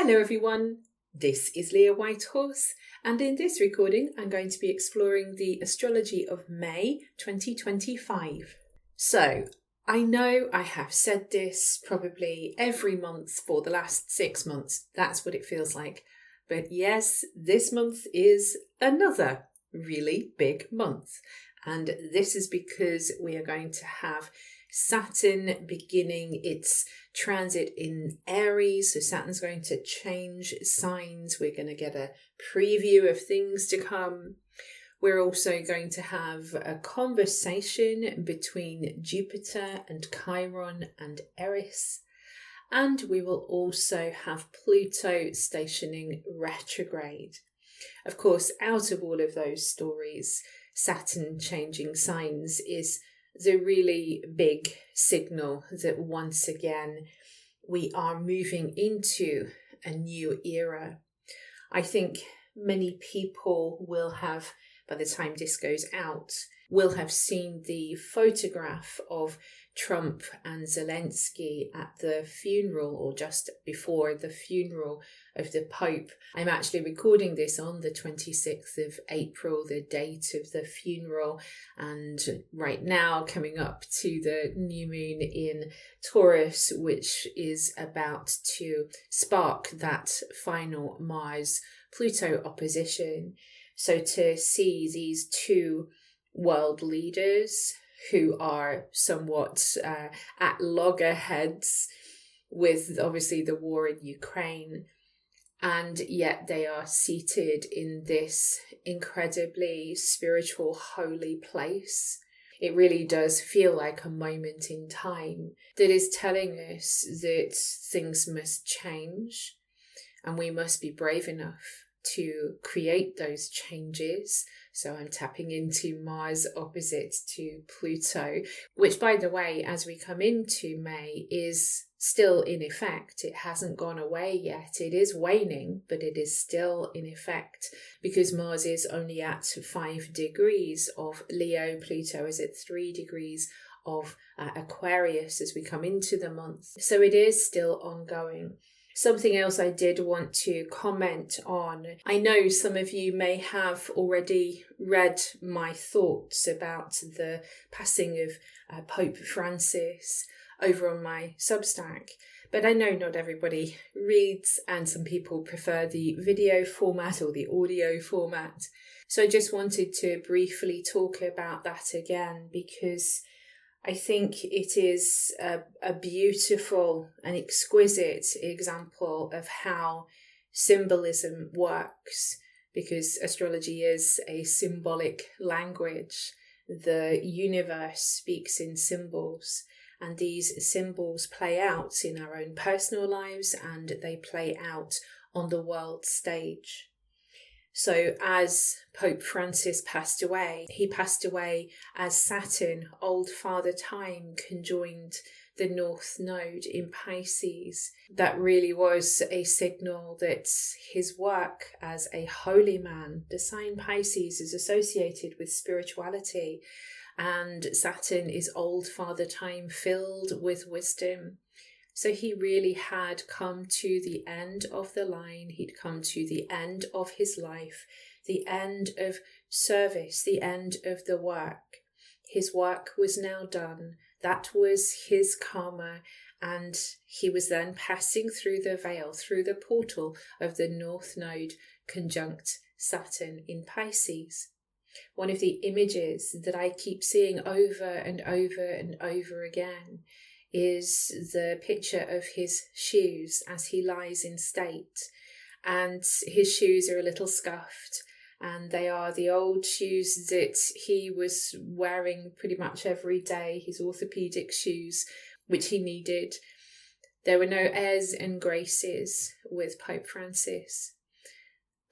Hello everyone, this is Leah Whitehorse, and in this recording I'm going to be exploring the astrology of May 2025. So, I know I have said this probably every month for the last 6 months, that's what it feels like. But yes, this month is another really big month, and this is because we are going to have Saturn beginning its transit in Aries. So Saturn's going to change signs. We're going to get a preview of things to come. We're also going to have a conversation between Jupiter and Chiron and Eris. And we will also have Pluto stationing retrograde. Of course, out of all of those stories, Saturn changing signs is the really big signal that once again we are moving into a new era. I think many people will have, by the time this goes out, will have seen the photograph of Trump and Zelensky at the funeral, or just before the funeral of the Pope. I'm actually recording this on the 26th of April, the date of the funeral, and right now coming up to the new moon in Taurus, which is about to spark that final Mars-Pluto opposition. So to see these two world leaders who are somewhat at loggerheads with obviously the war in Ukraine, and yet they are seated in this incredibly spiritual, holy place. It really does feel like a moment in time that is telling us that things must change and we must be brave enough to create those changes. So I'm tapping into Mars opposite to Pluto, which, by the way, as we come into May, is still in effect. It hasn't gone away yet. It is waning, but it is still in effect because Mars is only at 5 degrees of Leo. Pluto is at 3 degrees of Aquarius as we come into the month. So it is still ongoing. Something else I did want to comment on. I know some of you may have already read my thoughts about the passing of Pope Francis over on my Substack, but I know not everybody reads and some people prefer the video format or the audio format. So I just wanted to briefly talk about that again because I think it is a beautiful and exquisite example of how symbolism works, because astrology is a symbolic language. The universe speaks in symbols, and these symbols play out in our own personal lives and they play out on the world stage. So as Pope Francis passed away, he passed away as Saturn, old Father Time, conjoined the North Node in Pisces. That really was a signal that his work as a holy man, the sign Pisces is associated with spirituality, and Saturn is old Father Time filled with wisdom. So he really had come to the end of the line. He'd come to the end of his life, the end of service, the end of the work. His work was now done. That was his karma. And he was then passing through the veil, through the portal of the North Node conjunct Saturn in Pisces. One of the images that I keep seeing over and over and over again is the picture of his shoes as he lies in state, and his shoes are a little scuffed, and they are the old shoes that he was wearing pretty much every day, his orthopedic shoes which he needed. There were no airs and graces with Pope Francis.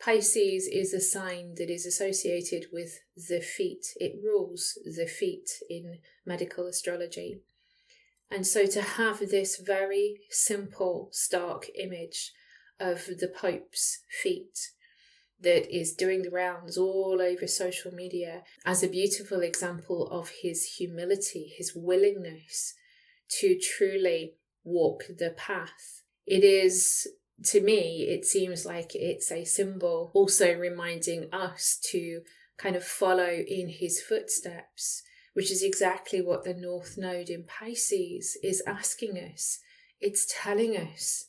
Pisces is a sign that is associated with the feet. It rules the feet in medical astrology. And so to have this very simple, stark image of the Pope's feet that is doing the rounds all over social media as a beautiful example of his humility, his willingness to truly walk the path. It is to me, it seems like it's a symbol also reminding us to kind of follow in his footsteps, which is exactly what the North Node in Pisces is asking us. It's telling us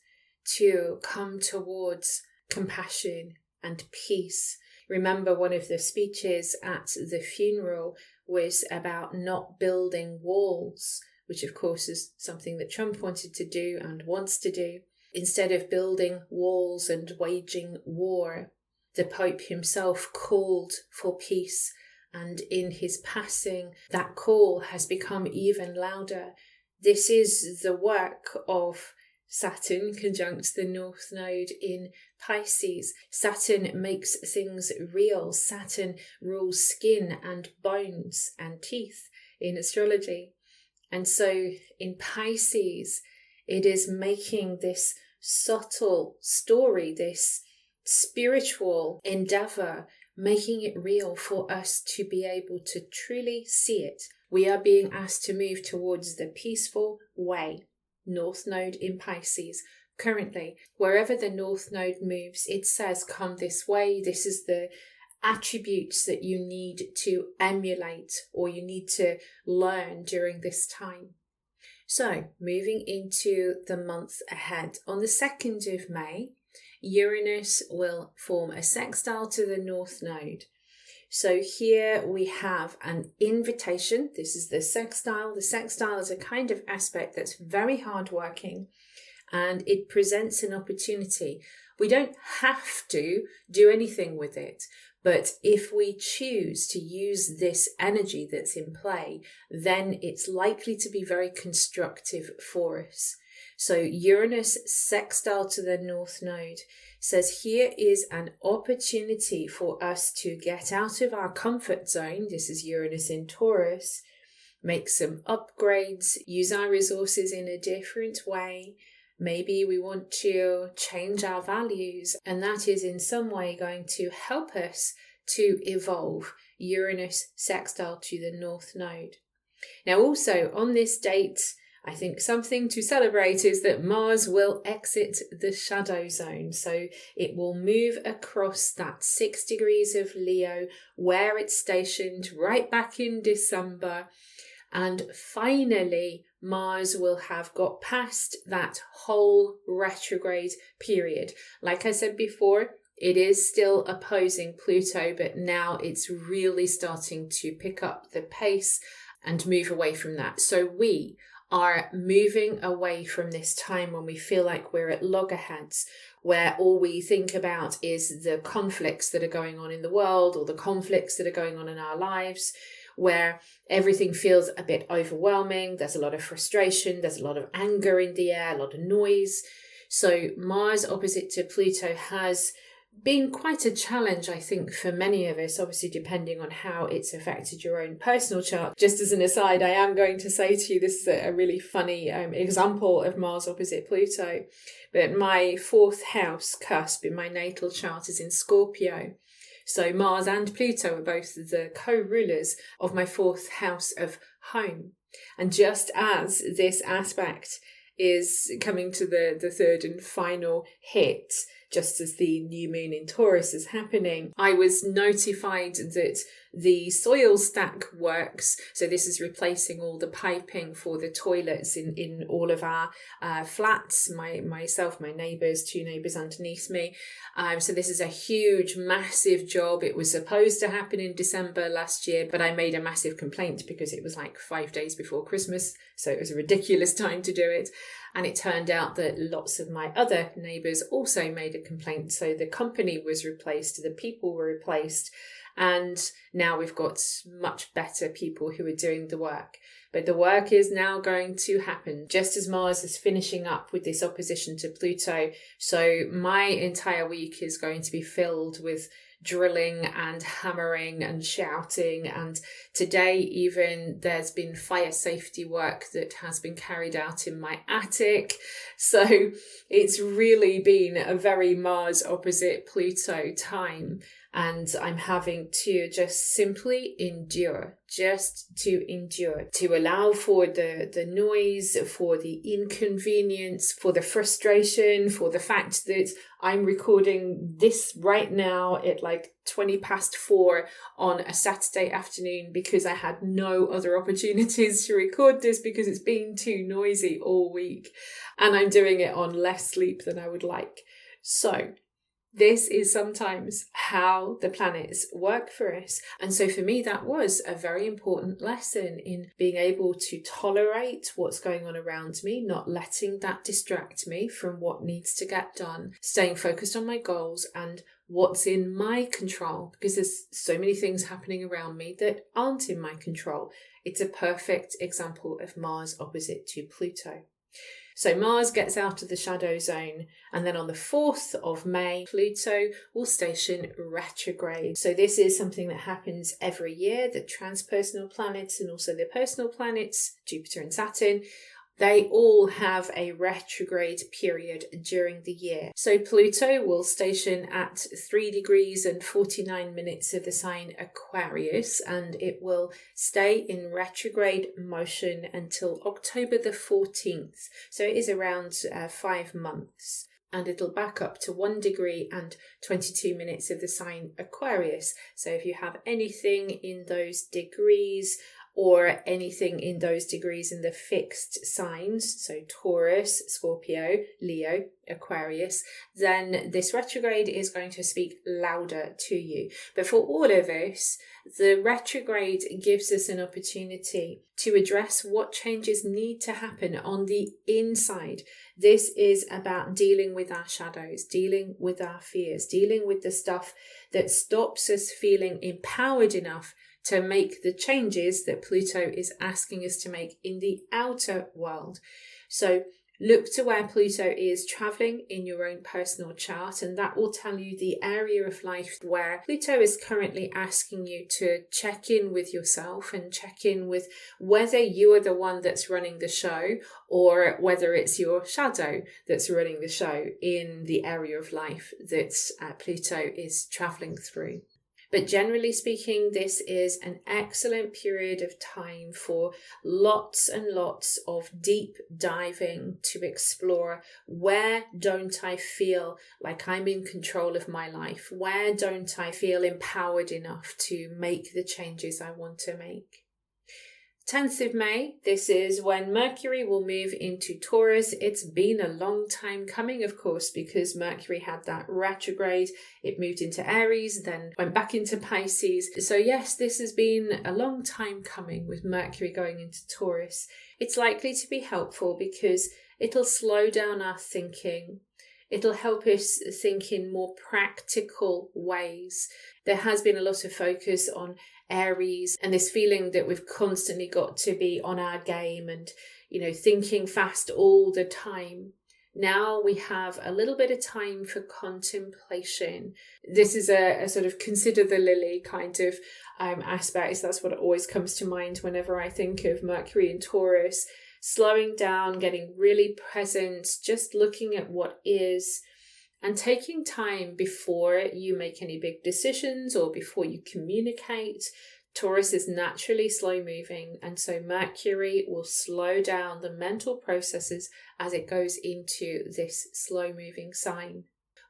to come towards compassion and peace. Remember, one of the speeches at the funeral was about not building walls, which of course is something that Trump wanted to do and wants to do. Instead of building walls and waging war, the Pope himself called for peace, and in his passing, that call has become even louder. This is the work of Saturn conjunct the North Node in Pisces. Saturn makes things real. Saturn rules skin and bones and teeth in astrology. And so in Pisces, it is making this subtle story, this spiritual endeavor, making it real for us to be able to truly see it. We are being asked to move towards the peaceful way. North Node in Pisces. Currently, wherever the North Node moves, it says, come this way. This is the attributes that you need to emulate or you need to learn during this time. So, moving into the month ahead, on the 2nd of May, Uranus will form a sextile to the North Node. So here we have an invitation. This is the sextile. The sextile is a kind of aspect that's very hardworking, and it presents an opportunity. We don't have to do anything with it, but if we choose to use this energy that's in play, then it's likely to be very constructive for us. So Uranus sextile to the North Node says here is an opportunity for us to get out of our comfort zone. This is Uranus in Taurus. Make some upgrades, use our resources in a different way. Maybe we want to change our values, and that is in some way going to help us to evolve. Uranus sextile to the North Node. Now also on this date, I think something to celebrate is that Mars will exit the shadow zone. So it will move across that 6 degrees of Leo where it's stationed right back in December. And finally, Mars will have got past that whole retrograde period. Like I said before, it is still opposing Pluto, but now it's really starting to pick up the pace and move away from that. So we are moving away from this time when we feel like we're at loggerheads, where all we think about is the conflicts that are going on in the world or the conflicts that are going on in our lives, where everything feels a bit overwhelming. There's a lot of frustration, there's a lot of anger in the air, a lot of noise. So Mars opposite to Pluto has been quite a challenge, I think, for many of us, obviously depending on how it's affected your own personal chart. Just as an aside, I am going to say to you, this is a really funny example of Mars opposite Pluto, but my 4th house cusp in my natal chart is in Scorpio. So Mars and Pluto are both the co-rulers of my 4th house of home. And just as this aspect is coming to the 3rd and final hit, just as the new moon in Taurus is happening, I was notified that the soil stack works. So this is replacing all the piping for the toilets in all of our flats, myself, my neighbours, 2 neighbours underneath me. So this is a huge, massive job. It was supposed to happen in December last year, but I made a massive complaint because it was like 5 days before Christmas. So it was a ridiculous time to do it. And it turned out that lots of my other neighbours also made a complaint. So the company was replaced, the people were replaced, and now we've got much better people who are doing the work. But the work is now going to happen just as Mars is finishing up with this opposition to Pluto. So my entire week is going to be filled with drilling and hammering and shouting, and today even there's been fire safety work that has been carried out in my attic. So it's really been a very Mars opposite Pluto time, And I'm having to just simply endure, to allow for the noise, for the inconvenience, for the frustration, for the fact that I'm recording this right now at like 4:20 on a Saturday afternoon because I had no other opportunities to record this because it's been too noisy all week, and I'm doing it on less sleep than I would like. So this is sometimes how the planets work for us. And so for me, that was a very important lesson in being able to tolerate what's going on around me, not letting that distract me from what needs to get done, staying focused on my goals and what's in my control, because there's so many things happening around me that aren't in my control. It's a perfect example of Mars opposite to Pluto. So Mars gets out of the shadow zone, and then on the 4th of May, Pluto will station retrograde. So this is something that happens every year. The transpersonal planets and also the personal planets, Jupiter and Saturn, they all have a retrograde period during the year. So Pluto will station at 3 degrees and 49 minutes of the sign Aquarius, and it will stay in retrograde motion until October the 14th. So it is around 5 months. And it'll back up to 1 degree and 22 minutes of the sign Aquarius. So if you have anything in those degrees, or anything in those degrees in the fixed signs, so Taurus, Scorpio, Leo, Aquarius, then this retrograde is going to speak louder to you. But for all of us, the retrograde gives us an opportunity to address what changes need to happen on the inside. This is about dealing with our shadows, dealing with our fears, dealing with the stuff that stops us feeling empowered enough to make the changes that Pluto is asking us to make in the outer world. So look to where Pluto is traveling in your own personal chart, and that will tell you the area of life where Pluto is currently asking you to check in with yourself and check in with whether you are the one that's running the show or whether it's your shadow that's running the show in the area of life that Pluto is traveling through. But generally speaking, this is an excellent period of time for lots and lots of deep diving to explore where don't I feel like I'm in control of my life? Where don't I feel empowered enough to make the changes I want to make? 10th of May, this is when Mercury will move into Taurus. It's been a long time coming, of course, because Mercury had that retrograde. It moved into Aries, then went back into Pisces. So yes, this has been a long time coming with Mercury going into Taurus. It's likely to be helpful because it'll slow down our thinking. It'll help us think in more practical ways. There has been a lot of focus on Aries and this feeling that we've constantly got to be on our game and, thinking fast all the time. Now we have a little bit of time for contemplation. This is a sort of consider the lily kind of aspect. That's what always comes to mind whenever I think of Mercury in Taurus. Slowing down, getting really present, just looking at what is, and taking time before you make any big decisions or before you communicate. Taurus is naturally slow moving, and so Mercury will slow down the mental processes as it goes into this slow moving sign.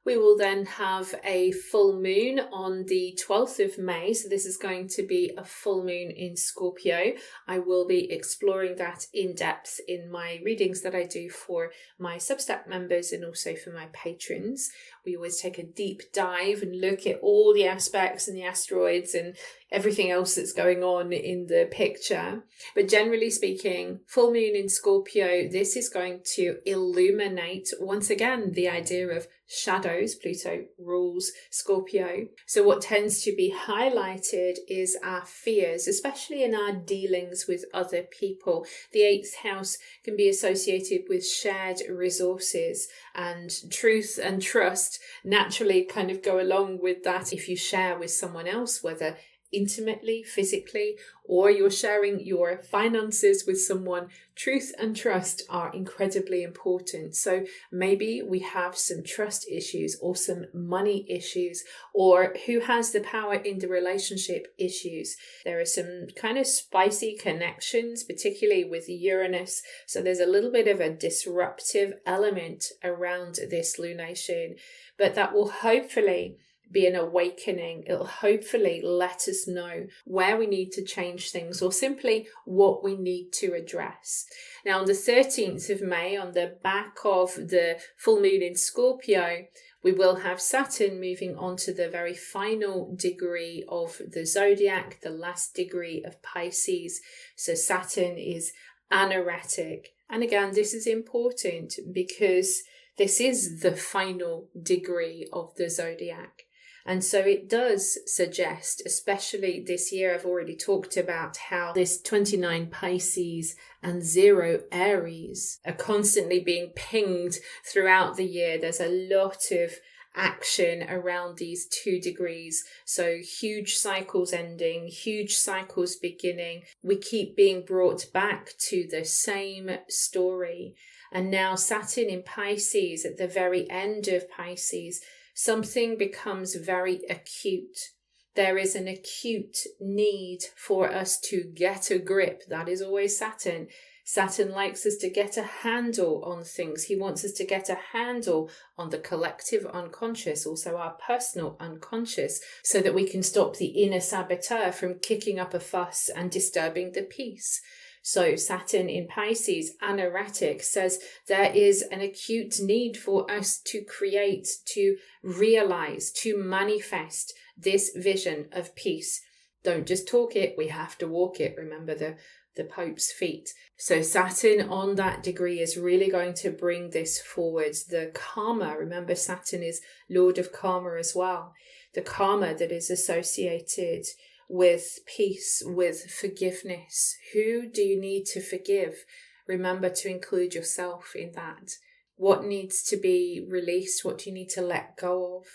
We will then have a full moon on the 12th of May. So this is going to be a full moon in Scorpio. I will be exploring that in depth in my readings that I do for my Substack members and also for my patrons. We always take a deep dive and look at all the aspects and the asteroids and everything else that's going on in the picture. But generally speaking, full moon in Scorpio, this is going to illuminate once again the idea of shadows. Pluto rules Scorpio. So what tends to be highlighted is our fears, especially in our dealings with other people. The 8th house can be associated with shared resources, and truth and trust naturally kind of go along with that. If you share with someone else, whether intimately, physically, or you're sharing your finances with someone, truth and trust are incredibly important. So maybe we have some trust issues or some money issues, or who has the power in the relationship issues. There are some kind of spicy connections, particularly with Uranus. So there's a little bit of a disruptive element around this lunation, but that will hopefully be an awakening. It'll hopefully let us know where we need to change things or simply what we need to address. Now, on the 13th of May, on the back of the full moon in Scorpio, we will have Saturn moving on to the very final degree of the zodiac, the last degree of Pisces. So Saturn is anaretic. And again, this is important because this is the final degree of the zodiac. And so it does suggest, especially this year, I've already talked about how this 29 Pisces and 0 Aries are constantly being pinged throughout the year. There's a lot of action around these 2 degrees. So huge cycles ending, huge cycles beginning. We keep being brought back to the same story. And now Saturn in Pisces, at the very end of Pisces, something becomes very acute. There is an acute need for us to get a grip. That is always Saturn. Saturn likes us to get a handle on things. He wants us to get a handle on the collective unconscious, also our personal unconscious, so that we can stop the inner saboteur from kicking up a fuss and disturbing the peace. So Saturn in Pisces, anaretic, says there is an acute need for us to create, to realize, to manifest this vision of peace. Don't just talk it, we have to walk it. Remember the Pope's feet. So Saturn on that degree is really going to bring this forward. The karma, remember Saturn is Lord of karma as well. The karma that is associated with peace, with forgiveness. Who do you need to forgive? Remember to include yourself in that. What needs to be released? What do you need to let go of?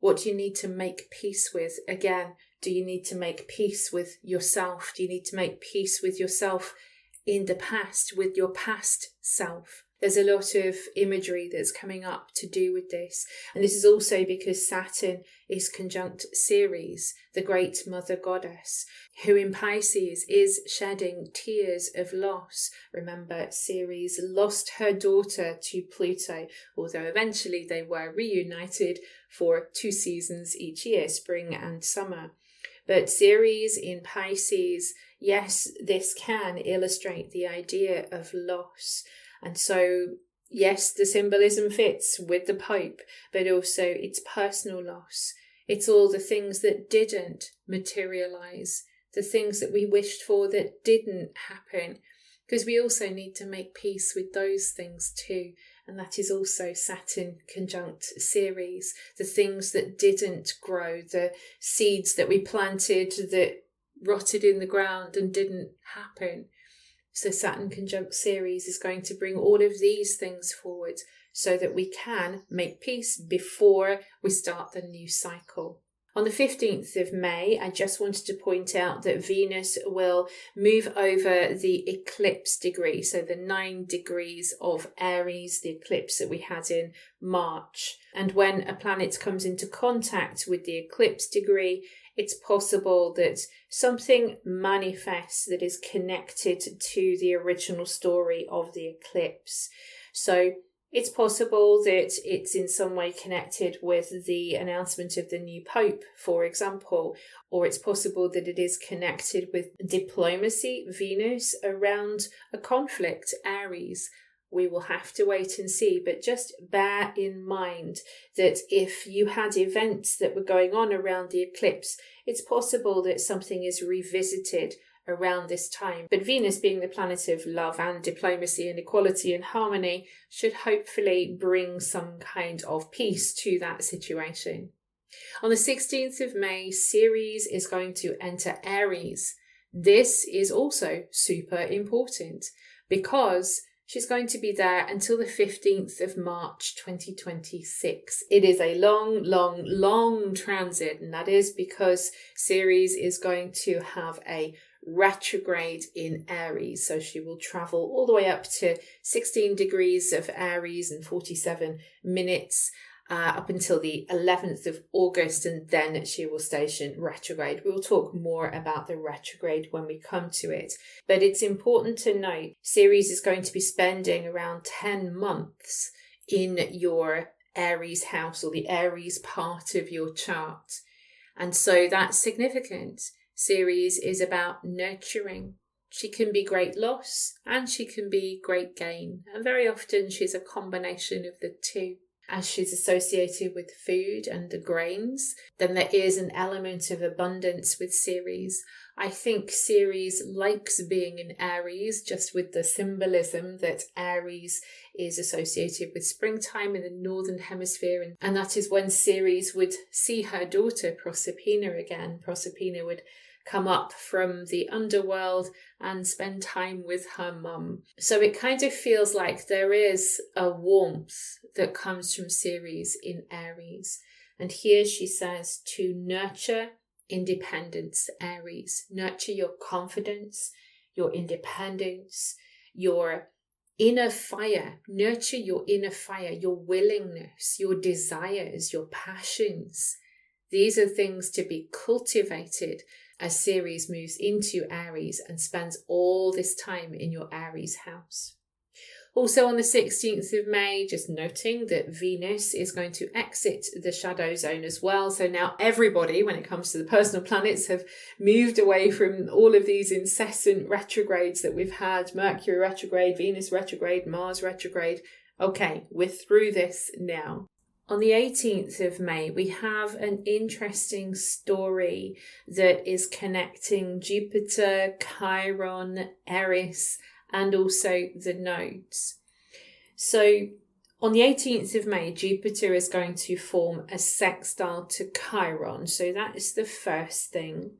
What do you need to make peace with? Again, do you need to make peace with yourself? Do you need to make peace with yourself in the past, with your past self? There's a lot of imagery that's coming up to do with this. And this is also because Saturn is conjunct Ceres, the great mother goddess, who in Pisces is shedding tears of loss. Remember, Ceres lost her daughter to Pluto, although eventually they were reunited for 2 seasons each year, spring and summer. But Ceres in Pisces, yes, this can illustrate the idea of loss. And so, yes, the symbolism fits with the Pope, but also it's personal loss. It's all the things that didn't materialize, the things that we wished for that didn't happen, because we also need to make peace with those things too. And that is also Saturn conjunct Ceres, the things that didn't grow, the seeds that we planted that rotted in the ground and didn't happen. So Saturn conjunct Ceres is going to bring all of these things forward so that we can make peace before we start the new cycle. On the 15th of May, I just wanted to point out that Venus will move over the eclipse degree, so the 9 degrees of Aries, the eclipse that we had in March. And when a planet comes into contact with the eclipse degree, it's possible that something manifests that is connected to the original story of the eclipse. So it's possible that it's in some way connected with the announcement of the new Pope, for example, or it's possible that it is connected with diplomacy, Venus, around a conflict, Aries. We will have to wait and see, but just bear in mind that if you had events that were going on around the eclipse, it's possible that something is revisited around this time. But Venus, being the planet of love and diplomacy and equality and harmony, should hopefully bring some kind of peace to that situation. On the 16th of May, Ceres is going to enter Aries. This is also super important because She's going to be there until the 15th of March 2026. It is a long, long, long transit, and that is because Ceres is going to have a retrograde in Aries. So she will travel all the way up to 16 degrees of Aries and 47 minutes up until the 11th of August, and then she will station retrograde. We will talk more about the retrograde when we come to it. But it's important to note, Ceres is going to be spending around 10 months in your Aries house, or the Aries part of your chart. And so that's significant. Ceres is about nurturing. She can be great loss and she can be great gain. And very often she's a combination of the two. As she's associated with food and the grains, then there is an element of abundance with Ceres. I think Ceres likes being in Aries, just with the symbolism that Aries is associated with springtime in the northern hemisphere, and that is when Ceres would see her daughter Proserpina again. Proserpina would come up from the underworld and spend time with her mum. So it kind of feels like there is a warmth that comes from Ceres in Aries. And here she says to nurture independence, Aries. Nurture your confidence, your independence, your inner fire. Nurture your inner fire, your willingness, your desires, your passions. These are things to be cultivated as Ceres moves into Aries and spends all this time in your Aries house. Also on the 16th of May, just noting that Venus is going to exit the shadow zone as well. So now everybody, when it comes to the personal planets, have moved away from all of these incessant retrogrades that we've had. Mercury retrograde, Venus retrograde, Mars retrograde. Okay, we're through this now. On the 18th of May, we have an interesting story that is connecting Jupiter, Chiron, Eris, and also the nodes. So on the 18th of May, Jupiter is going to form a sextile to Chiron. So that is the first thing.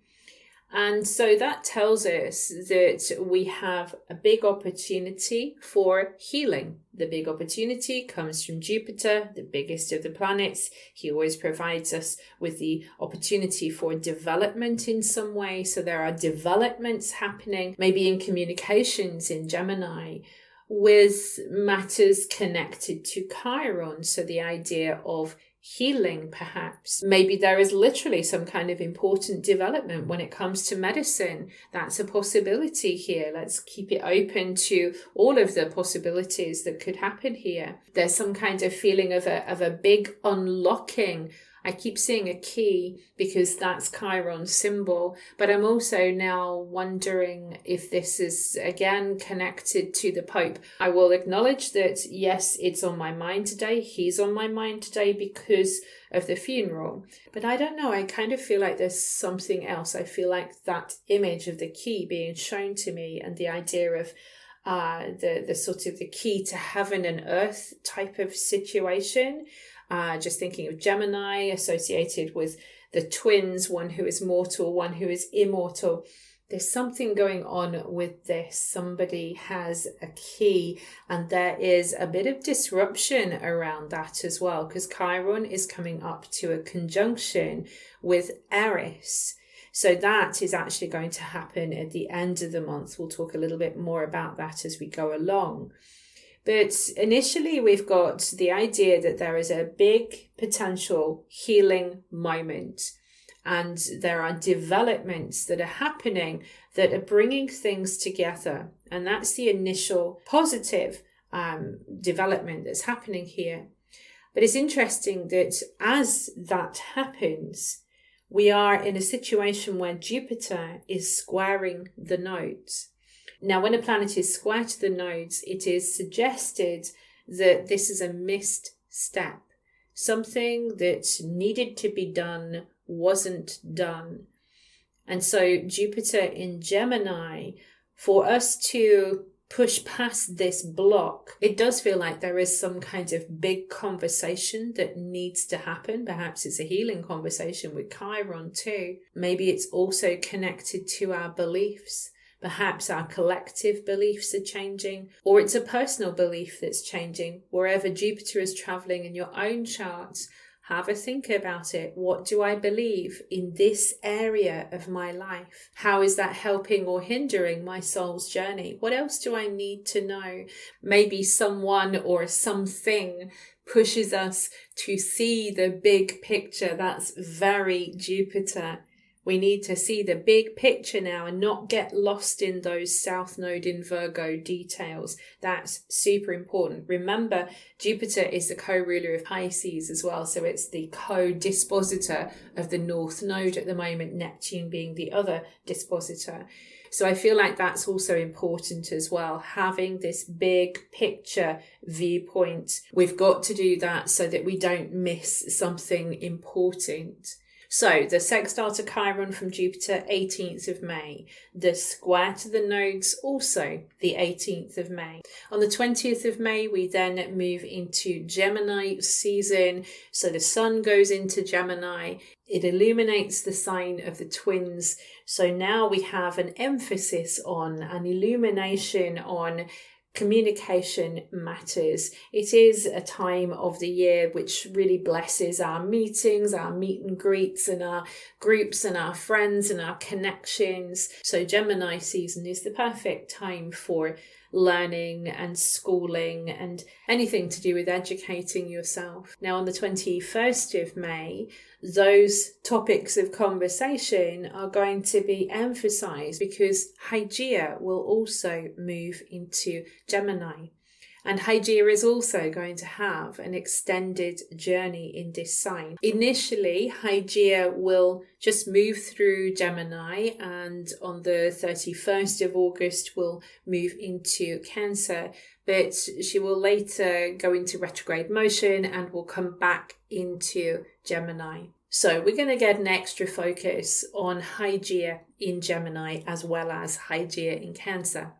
And so that tells us that we have a big opportunity for healing. The big opportunity comes from Jupiter, the biggest of the planets. He always provides us with the opportunity for development in some way. So there are developments happening, maybe in communications in Gemini, with matters connected to Chiron. So the idea of healing, perhaps. Maybe there is literally some kind of important development when it comes to medicine. That's a possibility here. Let's keep it open to all of the possibilities that could happen here. There's some kind of feeling of a big unlocking. I keep seeing a key because that's Chiron's symbol, but I'm also now wondering if this is again connected to the Pope. I will acknowledge that, yes, it's on my mind today. He's on my mind today because of the funeral. But I don't know, I kind of feel like there's something else. I feel like that image of the key being shown to me and the idea of the sort of the key to heaven and earth type of situation. Just thinking of Gemini associated with the twins, one who is mortal, one who is immortal. There's something going on with this. Somebody has a key, and there is a bit of disruption around that as well, because Chiron is coming up to a conjunction with Eris. So that is actually going to happen at the end of the month. We'll talk a little bit more about that as we go along. But initially, we've got the idea that there is a big potential healing moment, and there are developments that are happening that are bringing things together. And that's the initial positive development that's happening here. But it's interesting that as that happens, we are in a situation where Jupiter is squaring the nodes. Now, when a planet is square to the nodes, it is suggested that this is a missed step. Something that needed to be done wasn't done. And so Jupiter in Gemini, for us to push past this block, it does feel like there is some kind of big conversation that needs to happen. Perhaps it's a healing conversation with Chiron too. Maybe it's also connected to our beliefs. Perhaps our collective beliefs are changing, or it's a personal belief that's changing. Wherever Jupiter is traveling in your own charts, have a think about it. What do I believe in this area of my life? How is that helping or hindering my soul's journey? What else do I need to know? Maybe someone or something pushes us to see the big picture. That's very Jupiter. We need to see the big picture now and not get lost in those South Node in Virgo details. That's super important. Remember, Jupiter is the co-ruler of Pisces as well, so it's the co-dispositor of the North Node at the moment, Neptune being the other dispositor. So I feel like that's also important as well, having this big picture viewpoint. We've got to do that so that we don't miss something important. So the sextile to Chiron from Jupiter, 18th of May. The square to the nodes, also the 18th of May. On the 20th of May, we then move into Gemini season. So the sun goes into Gemini. It illuminates the sign of the twins. So now we have an emphasis on, an illumination on communication matters. It is a time of the year which really blesses our meetings, our meet and greets and our groups and our friends and our connections. So Gemini season is the perfect time for learning and schooling and anything to do with educating yourself. Now on the 21st of May, those topics of conversation are going to be emphasized because Hygeia will also move into Gemini. And Hygeia is also going to have an extended journey in this sign. Initially, Hygeia will just move through Gemini, and on the 31st of August will move into Cancer, but she will later go into retrograde motion and will come back into Gemini. So we're going to get an extra focus on Hygeia in Gemini as well as Hygeia in Cancer.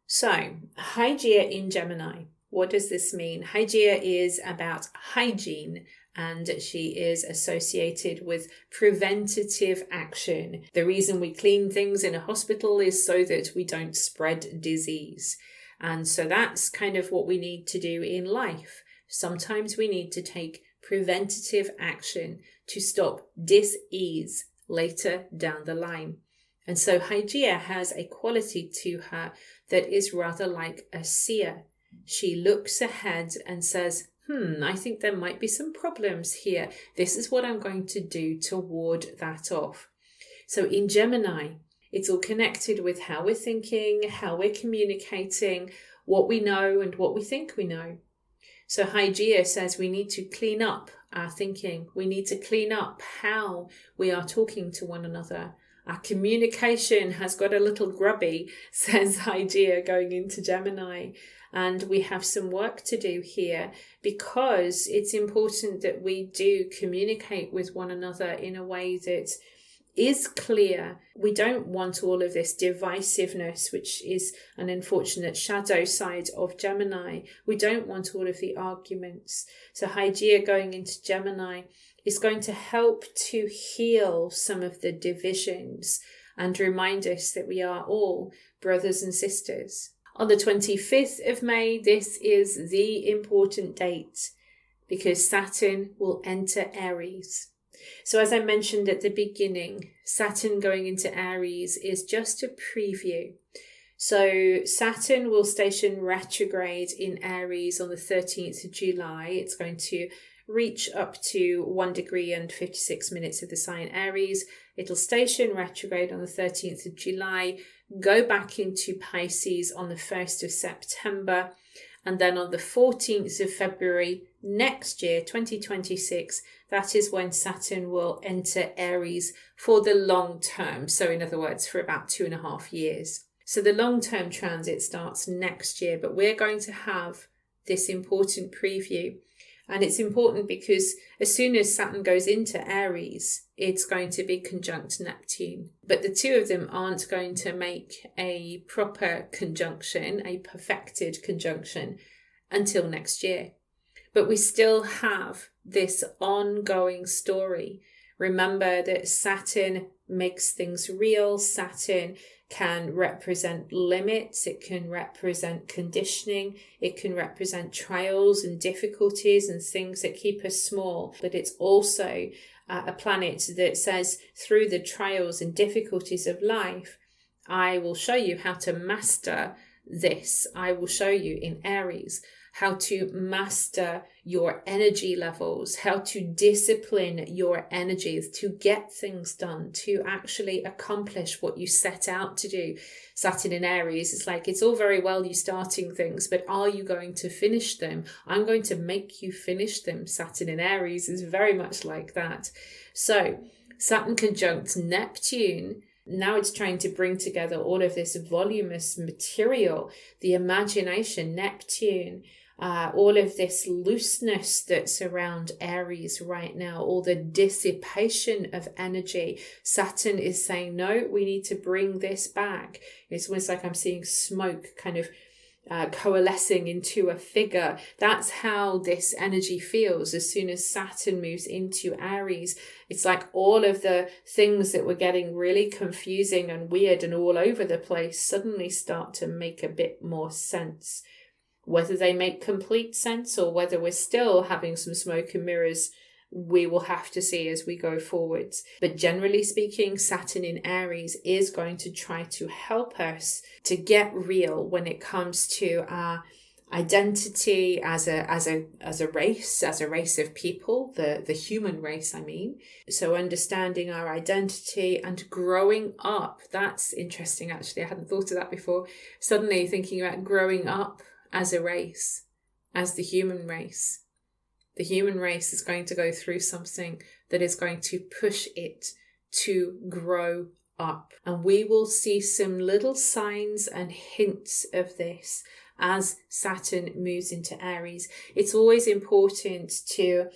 So, Hygeia in Gemini. What does this mean? Hygeia is about hygiene, and she is associated with preventative action. The reason we clean things in a hospital is so that we don't spread disease. And so that's kind of what we need to do in life. Sometimes we need to take preventative action to stop dis-ease later down the line. And so Hygeia has a quality to her that is rather like a seer. She looks ahead and says, I think there might be some problems here. This is what I'm going to do to ward that off. So in Gemini, it's all connected with how we're thinking, how we're communicating, what we know and what we think we know. So Hygeia says we need to clean up our thinking. We need to clean up how we are talking to one another. Our communication has got a little grubby, says Hygeia going into Gemini. And we have some work to do here because it's important that we do communicate with one another in a way that is clear. We don't want all of this divisiveness, which is an unfortunate shadow side of Gemini. We don't want all of the arguments. So Hygeia going into Gemini is going to help to heal some of the divisions and remind us that we are all brothers and sisters. On the 25th of May, this is the important date because Saturn will enter Aries. So as I mentioned at the beginning, Saturn going into Aries is just a preview. So Saturn will station retrograde in Aries on the 13th of July. It's going to reach up to 1 degree and 56 minutes of the sign Aries. It'll station retrograde on the 13th of July, go back into Pisces on the 1st of September, and then on the 14th of February next year, 2026, that is when Saturn will enter Aries for the long term. So in other words, for about 2.5 years. So the long-term transit starts next year, but we're going to have this important preview. And it's important because as soon as Saturn goes into Aries, it's going to be conjunct Neptune. But the two of them aren't going to make a proper conjunction, a perfected conjunction, until next year. But we still have this ongoing story. Remember that Saturn makes things real. Saturn can represent limits, it can represent conditioning, it can represent trials and difficulties and things that keep us small. But it's also a planet that says, through the trials and difficulties of life, I will show you how to master this. I will show you in Aries how to master your energy levels, how to discipline your energies, to get things done, to actually accomplish what you set out to do. Saturn in Aries, it's like, it's all very well you starting things, but are you going to finish them? I'm going to make you finish them. Saturn in Aries is very much like that. So Saturn conjunct Neptune, now it's trying to bring together all of this voluminous material, the imagination, Neptune, all of this looseness that's around Aries right now, all the dissipation of energy. Saturn is saying, no, we need to bring this back. It's almost like I'm seeing smoke kind of coalescing into a figure. That's how this energy feels as soon as Saturn moves into Aries. It's like all of the things that were getting really confusing and weird and all over the place suddenly start to make a bit more sense. Whether they make complete sense or whether we're still having some smoke and mirrors, we will have to see as we go forwards. But generally speaking, Saturn in Aries is going to try to help us to get real when it comes to our identity as a race of people, the human race, I mean. So understanding our identity and growing up. That's interesting, actually. I hadn't thought of that before. Suddenly thinking about growing up as a race, as the human race. The human race is going to go through something that is going to push it to grow up. And we will see some little signs and hints of this as Saturn moves into Aries. It's always important to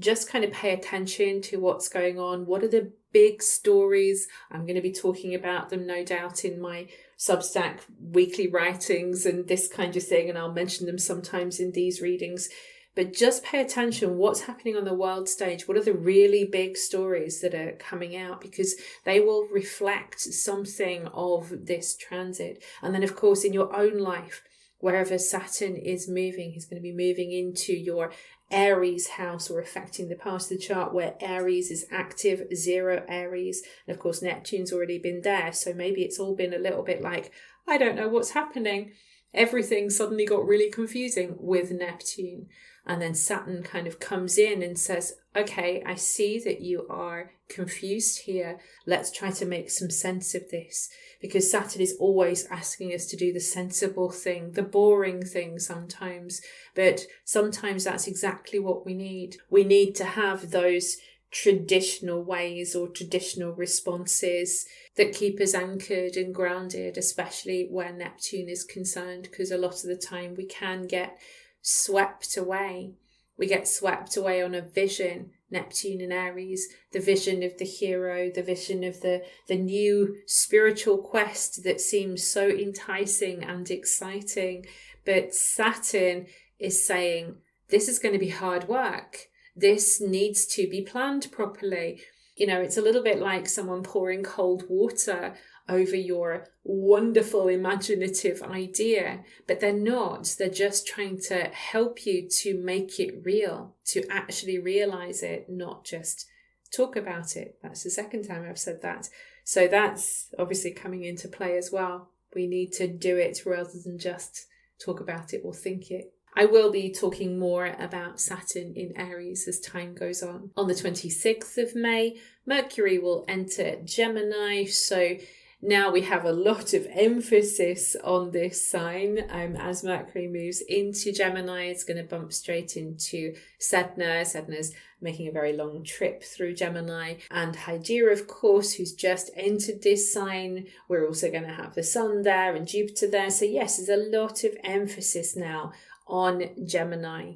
just kind of pay attention to what's going on. What are the big stories? I'm going to be talking about them, no doubt, in my Substack weekly writings and this kind of thing, and I'll mention them sometimes in these readings. But just pay attention what's happening on the world stage. What are the really big stories that are coming out? Because they will reflect something of this transit. And then, of course, in your own life, wherever Saturn is moving, he's going to be moving into your Aries house, or affecting the part of the chart where Aries is active, 0 Aries. And of course, Neptune's already been there. So maybe it's all been a little bit like, I don't know what's happening. Everything suddenly got really confusing with Neptune. And then Saturn kind of comes in and says, okay, I see that you are confused here. Let's try to make some sense of this. Because Saturn is always asking us to do the sensible thing, the boring thing sometimes. But sometimes that's exactly what we need. We need to have those traditional ways or traditional responses that keep us anchored and grounded, especially where Neptune is concerned, because a lot of the time we can get swept away. We get swept away on a vision, Neptune and Aries, the vision of the hero, the vision of the new spiritual quest that seems so enticing and exciting. But Saturn is saying, this is going to be hard work. This needs to be planned properly. You know, it's a little bit like someone pouring cold water over your wonderful imaginative idea, but they're not. They're just trying to help you to make it real, to actually realize it, not just talk about it. That's the second time I've said that. So that's obviously coming into play as well. We need to do it rather than just talk about it or think it. I will be talking more about Saturn in Aries as time goes on. On the 26th of May, Mercury will enter Gemini. So now we have a lot of emphasis on this sign. As Mercury moves into Gemini, it's going to bump straight into Sedna. Sedna's making a very long trip through Gemini. And Hygeia, of course, who's just entered this sign. We're also going to have the Sun there and Jupiter there. So yes, there's a lot of emphasis now on Gemini.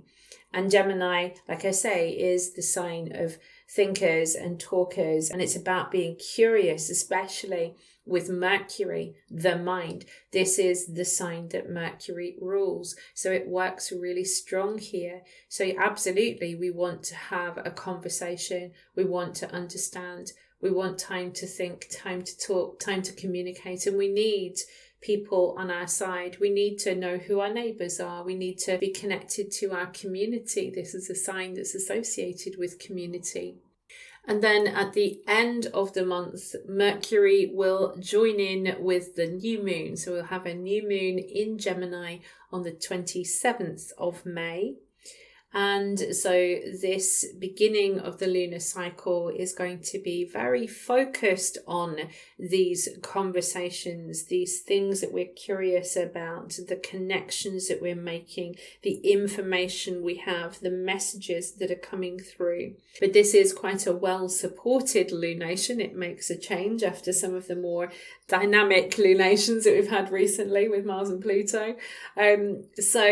And Gemini, like I say, is the sign of thinkers and talkers, and it's about being curious, especially with Mercury, the mind. This is the sign that Mercury rules, so it works really strong here. So absolutely, we want to have a conversation, we want to understand, we want time to think, time to talk, time to communicate, and we need people on our side. We need to know who our neighbours are. We need to be connected to our community. This is a sign that's associated with community. And then at the end of the month, Mercury will join in with the new moon. So we'll have a new moon in Gemini on the 27th of May. And so this beginning of the lunar cycle is going to be very focused on these conversations, these things that we're curious about, the connections that we're making, the information we have, the messages that are coming through. But this is quite a well-supported lunation. It makes a change after some of the more dynamic lunations that we've had recently with Mars and Pluto. So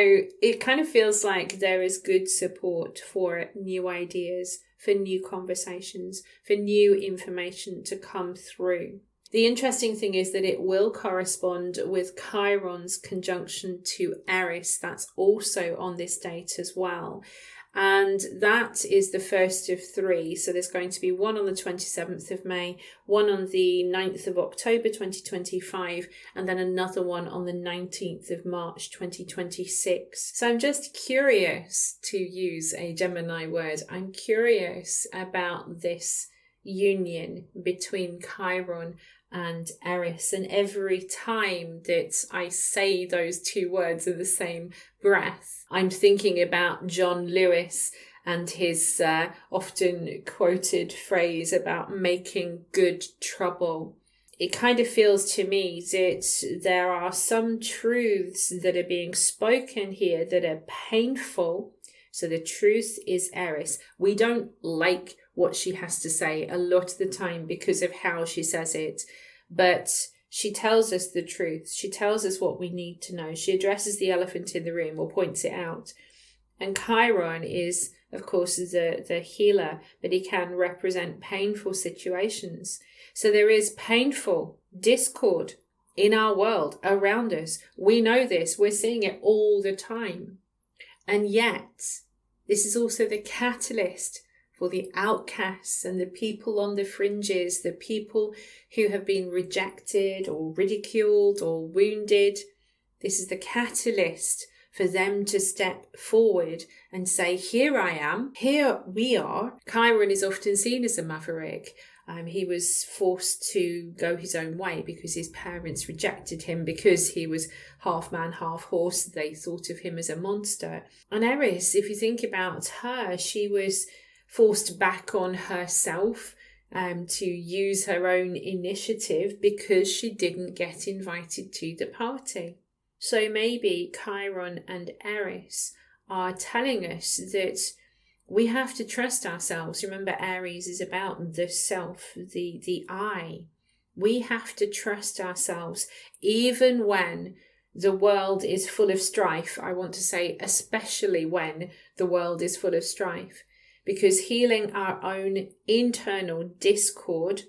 it kind of feels like there is good support for new ideas, for new conversations, for new information to come through. The interesting thing is that it will correspond with Chiron's conjunction to Eris. That's also on this date as well. And that is the first of three. So there's going to be one on the 27th of May, one on the 9th of October 2025, and then another one on the 19th of March 2026. So I'm just curious, to use a Gemini word, I'm curious about this union between Chiron and Eris, and every time that I say those two words in the same breath, I'm thinking about John Lewis and his often quoted phrase about making good trouble. It kind of feels to me that there are some truths that are being spoken here that are painful. So the truth is Eris. We don't like what she has to say a lot of the time because of how she says it, but she tells us the truth. She tells us what we need to know. She addresses the elephant in the room or points it out. And Chiron is, of course, the healer, but he can represent painful situations. So there is painful discord in our world around us. We know this. We're seeing it all the time. And yet, this is also the catalyst for the outcasts and the people on the fringes, the people who have been rejected or ridiculed or wounded. This is the catalyst for them to step forward and say, here I am, here we are. Chiron is often seen as a maverick. He was forced to go his own way because his parents rejected him because he was half man, half horse. They thought of him as a monster. And Eris, if you think about her, she was forced back on herself to use her own initiative because she didn't get invited to the party. So maybe Chiron and Eris are telling us that we have to trust ourselves. Remember, Aries is about the self, the I. We have to trust ourselves even when the world is full of strife. I want to say especially when the world is full of strife, because healing our own internal discord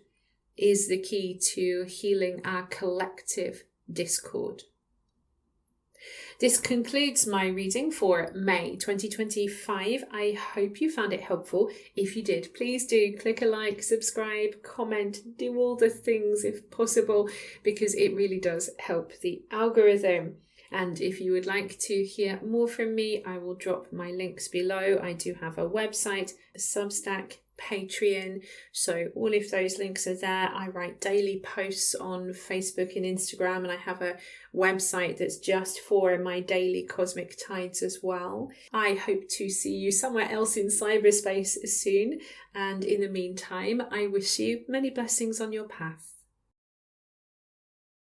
is the key to healing our collective discord. This concludes my reading for May 2025. I hope you found it helpful. If you did, please do click a like, subscribe, comment, do all the things if possible, because it really does help the algorithm. And if you would like to hear more from me, I will drop my links below. I do have a website, a Substack, Patreon, so all of those links are there. I write daily posts on Facebook and Instagram, and I have a website that's just for my daily cosmic tides as well. I hope to see you somewhere else in cyberspace soon, and in the meantime, I wish you many blessings on your path.